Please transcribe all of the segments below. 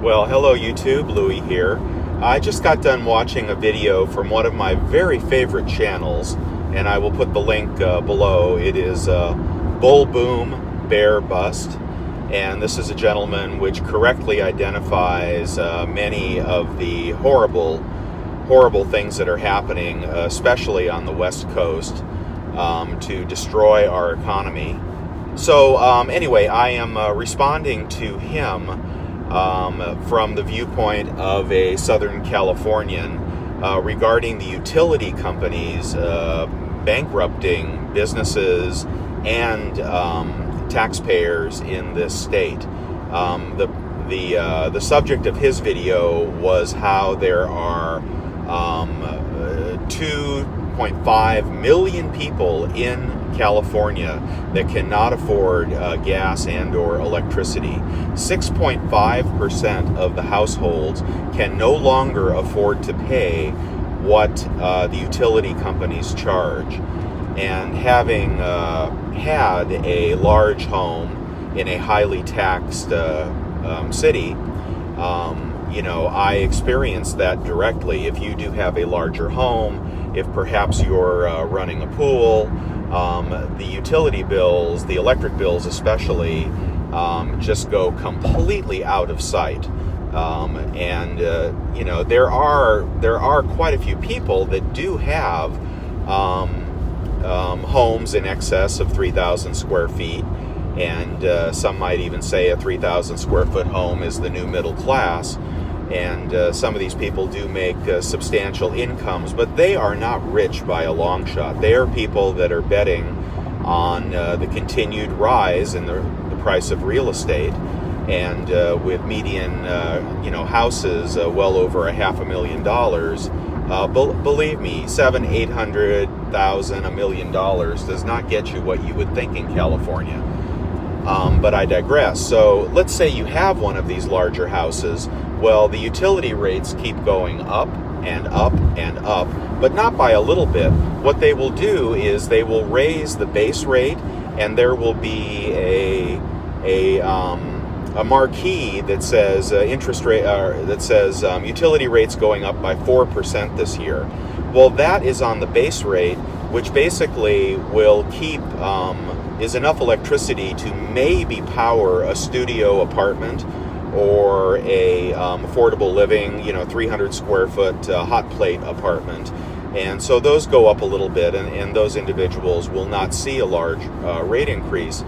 Well, hello YouTube, Louie here. I just got done watching a video from one of my very favorite channels, and I will put the link below. It is Bull Boom Bear Bust, and this is a gentleman which correctly identifies many of the horrible things that are happening, especially on the West Coast, to destroy our economy. So anyway, I am responding to him from the viewpoint of a Southern Californian regarding the utility companies bankrupting businesses and taxpayers in this state. The subject of his video was how there are 2.5 million people in California that cannot afford gas and or electricity. 6.5% of the households can no longer afford to pay what the utility companies charge. And having had a large home in a highly taxed city, I experienced that directly. If you do have a larger home, if perhaps you're running a pool, the utility bills, the electric bills especially, just go completely out of sight. There are quite a few people that do have homes in excess of 3,000 square feet, and some might even say a 3,000 square foot home is the new middle class. And some of these people do make substantial incomes, but they are not rich by a long shot. They are people that are betting on the continued rise in the price of real estate, and with median houses well over $500,000. Believe me, $700,000, $800,000, $1 million does not get you what you would think in California. But I digress. So let's say you have one of these larger houses. Well, the utility rates keep going up and up and up, but not by a little bit. What they will do is they will raise the base rate, and there will be a marquee that says utility rates going up by 4% this year. Well, that is on the base rate, which basically will keep is enough electricity to maybe power a studio apartment or a affordable living, 300 square foot hot plate apartment. And so those go up a little bit, and those individuals will not see a large rate increase.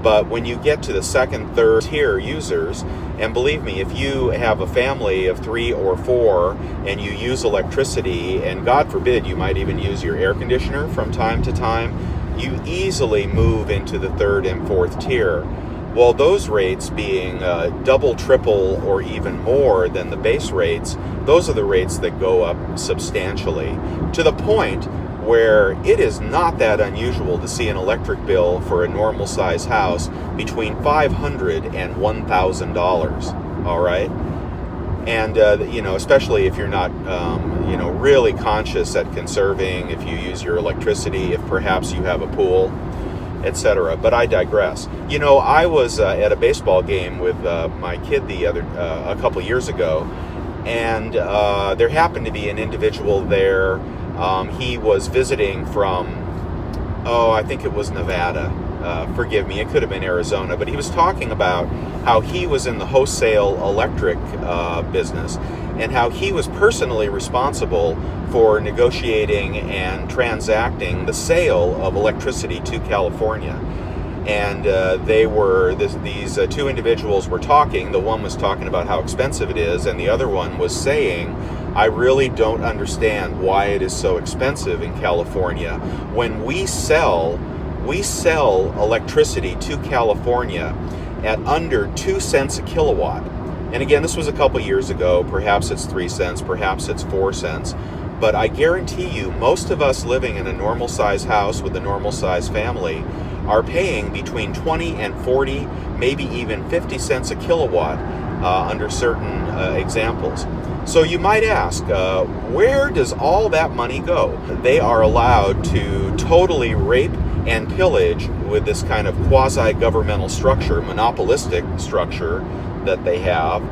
But when you get to the second, third tier users, and believe me, if you have a family of 3 or 4 and you use electricity, and God forbid you might even use your air conditioner from time to time, you easily move into the third and fourth tier. Well, those rates being double, triple, or even more than the base rates, those are the rates that go up substantially, to the point where it is not that unusual to see an electric bill for a normal size house between $500 and $1,000. All right, and especially if you're not really conscious at conserving, if you use your electricity, if perhaps you have a pool, etc. But I digress. I was at a baseball game with my kid a couple years ago, and there happened to be an individual there. He was visiting from, I think it was Nevada. Forgive me, it could have been Arizona. But he was talking about how he was in the wholesale electric business, and how he was personally responsible for negotiating and transacting the sale of electricity to California. And these two individuals were talking. The one was talking about how expensive it is, and the other one was saying, I really don't understand why it is so expensive in California when we sell electricity to California at under 2 cents a kilowatt. And again, this was a couple years ago. Perhaps it's 3 cents, perhaps it's 4 cents. But I guarantee you, most of us living in a normal size house with a normal size family are paying between 20 and 40, maybe even 50 cents a kilowatt under certain examples. So you might ask, where does all that money go? They are allowed to totally rape and pillage with this kind of quasi-governmental structure, monopolistic structure that they have.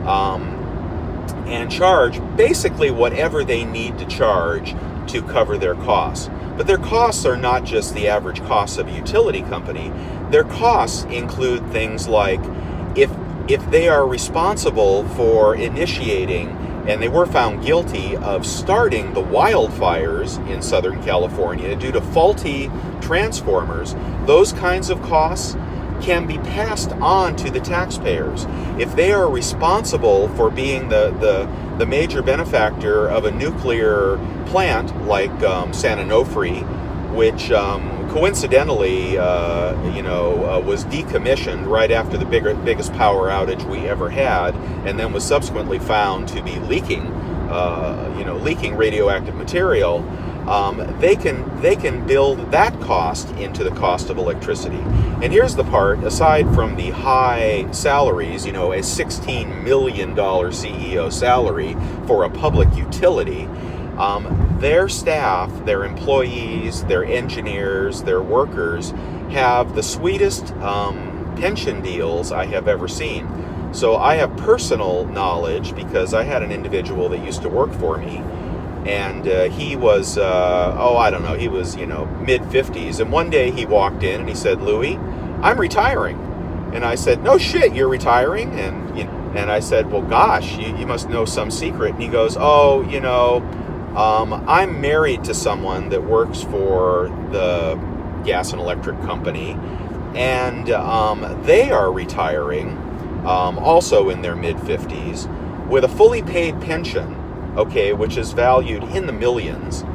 and charge basically whatever they need to charge to cover their costs. But their costs are not just the average costs of a utility company. Their costs include things like if they are responsible for initiating, and they were found guilty of starting the wildfires in Southern California due to faulty transformers, those kinds of costs can be passed on to the taxpayers. If they are responsible for being the major benefactor of a nuclear plant like San Onofre, which coincidentally was decommissioned right after the biggest power outage we ever had, and then was subsequently found to be leaking radioactive material, they can build that cost into the cost of electricity. And here's the part: aside from the high salaries, a $16 million CEO salary for a public utility, their staff, their employees, their engineers, their workers have the sweetest pension deals I have ever seen. So I have personal knowledge because I had an individual that used to work for me, and he was, he was, mid-50s. And one day he walked in and he said, "Louis, I'm retiring." And I said, "No shit, you're retiring?" And I said, "Well, gosh, you must know some secret." And he goes, I'm married to someone that works for the gas and electric company, and they are retiring, also in their mid-50s, with a fully paid pension, which is valued in the millions,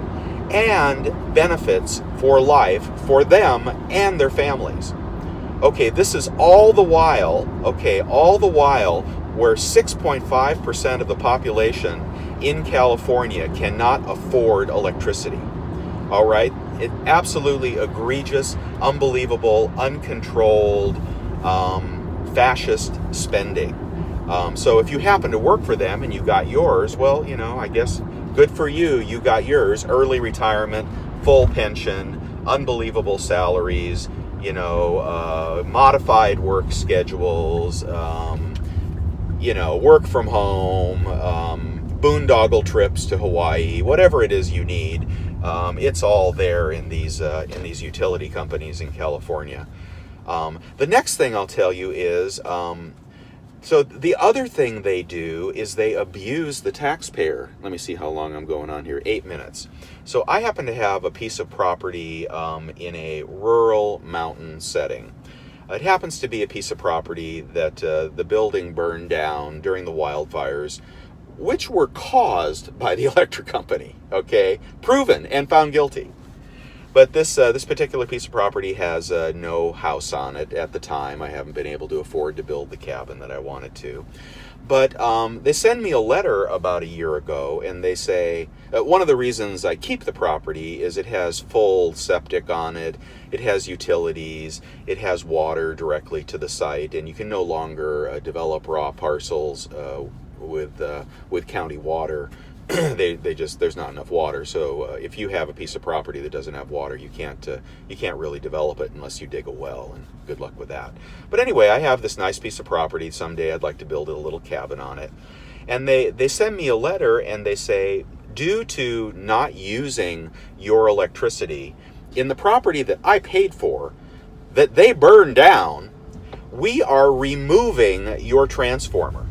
and benefits for life for them and their families. This is all the while where 6.5% of the population in California cannot afford electricity. All right? It absolutely egregious, unbelievable, uncontrolled, fascist spending. So if you happen to work for them and you got yours, well, I guess good for you. You got yours. Early retirement, full pension, unbelievable salaries, modified work schedules, work from home, boondoggle trips to Hawaii, whatever it is you need. It's all there in these utility companies in California. The next thing I'll tell you is, so the other thing they do is they abuse the taxpayer. Let me see how long I'm going on here. 8 minutes. So I happen to have a piece of property in a rural mountain setting. It happens to be a piece of property that the building burned down during the wildfires, which were caused by the electric company, proven and found guilty. But this particular piece of property has no house on it at the time. I haven't been able to afford to build the cabin that I wanted to. But they send me a letter about a year ago, and they say, one of the reasons I keep the property is it has full septic on it, it has utilities, it has water directly to the site, and you can no longer develop raw parcels with county water. There's not enough water. So if you have a piece of property that doesn't have water, you can't really develop it unless you dig a well, and good luck with that. But anyway, I have this nice piece of property. Someday I'd like to build a little cabin on it. And they send me a letter and they say, due to not using your electricity in the property that I paid for, that they burned down, we are removing your transformer.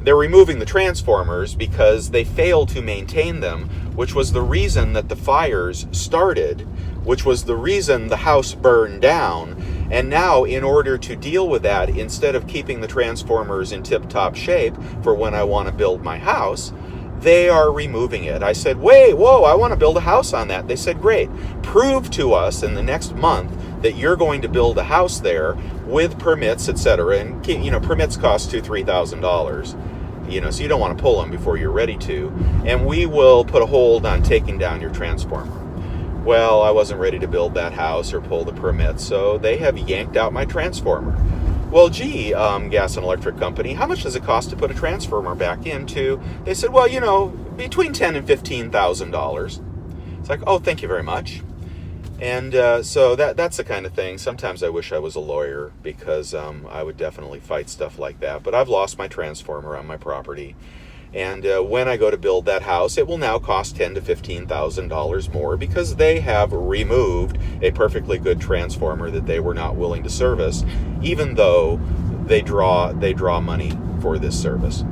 They're removing the transformers because they failed to maintain them, which was the reason that the fires started, which was the reason the house burned down. And now, in order to deal with that, instead of keeping the transformers in tip-top shape for when I want to build my house, they are removing it. I said, whoa, I want to build a house on that. They said, great. Prove to us in the next month that you're going to build a house there with permits, etc. And, permits cost $2,000-$3,000. So you don't want to pull them before you're ready to. And we will put a hold on taking down your transformer. Well, I wasn't ready to build that house or pull the permits, so they have yanked out my transformer. Well, gee, gas and electric company, how much does it cost to put a transformer back into? They said, well, between $10,000 and $15,000. It's like, oh, thank you very much. And so that's the kind of thing. Sometimes I wish I was a lawyer, because I would definitely fight stuff like that. But I've lost my transformer on my property. And when I go to build that house, it will now cost $10,000 to $15,000 more, because they have removed a perfectly good transformer that they were not willing to service, even though they draw money for this service.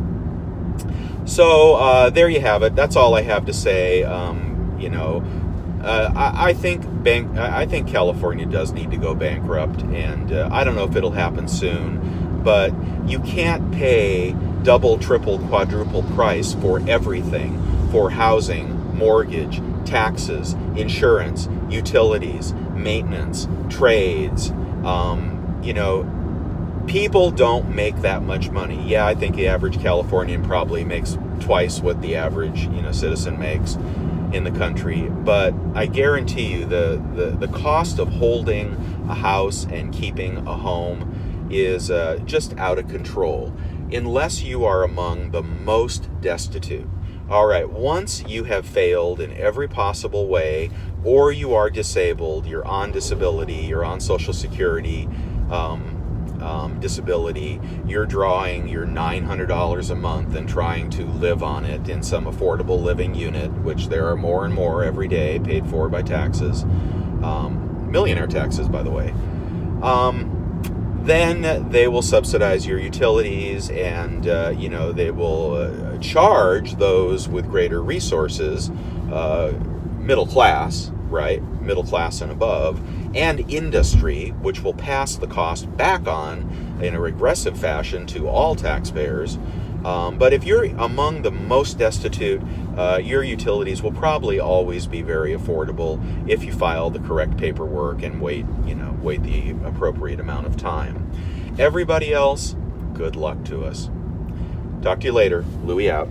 So there you have it. That's all I have to say. I think California does need to go bankrupt, and I don't know if it'll happen soon, but you can't pay double, triple, quadruple price for everything, for housing, mortgage, taxes, insurance, utilities, maintenance, trades. People don't make that much money. Yeah, I think the average Californian probably makes twice what the average citizen makes in the country, but I guarantee you the cost of holding a house and keeping a home is just out of control, unless you are among the most destitute. All right, once you have failed in every possible way, or you are disabled, you're on disability, you're on Social Security, disability, you're drawing your $900 a month and trying to live on it in some affordable living unit, which there are more and more every day, paid for by taxes, millionaire taxes, by the way, then they will subsidize your utilities, and they will charge those with greater resources, middle class, right, middle class and above, and industry, which will pass the cost back on in a regressive fashion to all taxpayers. But if you're among the most destitute, your utilities will probably always be very affordable if you file the correct paperwork and wait the appropriate amount of time. Everybody else, good luck to us. Talk to you later. Louie out.